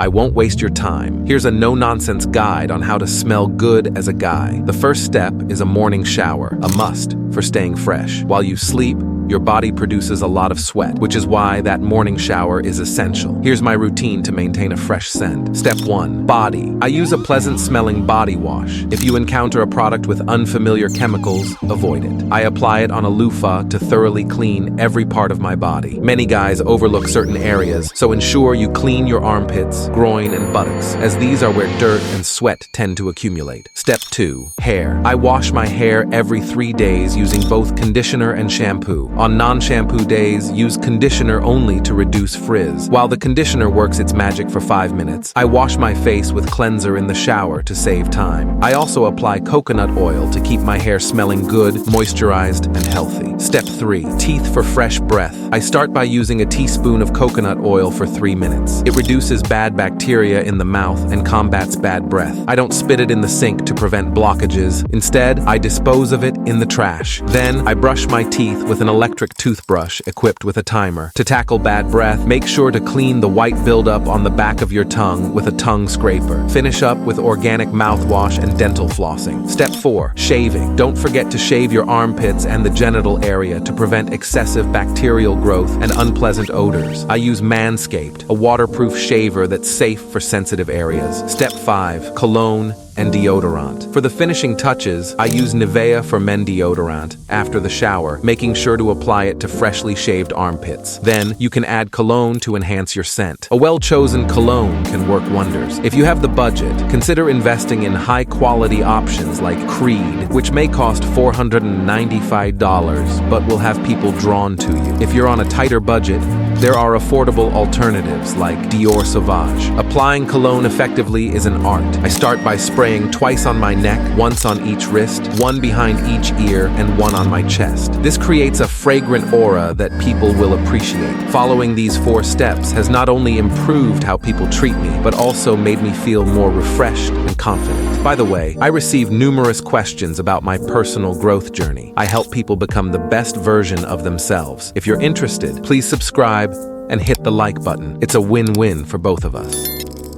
I won't waste your time. Here's a no-nonsense guide on how to smell good as a guy. The first step is a morning shower, a must for staying fresh. While you sleep, your body produces a lot of sweat, which is why that morning shower is essential. Here's my routine to maintain a fresh scent. Step 1. Body. I use a pleasant-smelling body wash. If you encounter a product with unfamiliar chemicals, avoid it. I apply it on a loofah to thoroughly clean every part of my body. Many guys overlook certain areas, so ensure you clean your armpits, groin, and buttocks, as these are where dirt and sweat tend to accumulate. Step 2. Hair. I wash my hair every 3 days using both conditioner and shampoo. On non-shampoo days, use conditioner only to reduce frizz. While the conditioner works its magic for 5 minutes, I wash my face with cleanser in the shower to save time. I also apply coconut oil to keep my hair smelling good, moisturized, and healthy. Step 3. Teeth for fresh breath. I start by using a teaspoon of coconut oil for 3 minutes. It reduces bad bacteria in the mouth and combats bad breath. I don't spit it in the sink to prevent blockages. Instead, I dispose of it in the trash. Then, I brush my teeth with an electric toothbrush equipped with a timer. To tackle bad breath, make sure to clean the white buildup on the back of your tongue with a tongue scraper. Finish up with organic mouthwash and dental flossing. Step 4. Shaving. Don't forget to shave your armpits and the genital area to prevent excessive bacterial growth and unpleasant odors. I use Manscaped, a waterproof shaver that's safe for sensitive areas. Step 5. Cologne and deodorant. For the finishing touches, I use Nivea for Men deodorant after the shower, making sure to apply it to freshly shaved armpits. Then, you can add cologne to enhance your scent. A well-chosen cologne can work wonders. If you have the budget, consider investing in high-quality options like Creed, which may cost $495, but will have people drawn to you. If you're on a tighter budget, there are affordable alternatives like Dior Sauvage. Applying cologne effectively is an art. I start by spraying twice on my neck, once on each wrist, one behind each ear, and one on my chest. This creates a fragrant aura that people will appreciate. Following these 4 steps has not only improved how people treat me, but also made me feel more refreshed and confident. By the way, I receive numerous questions about my personal growth journey. I help people become the best version of themselves. If you're interested, please subscribe and hit the like button. It's a win-win for both of us.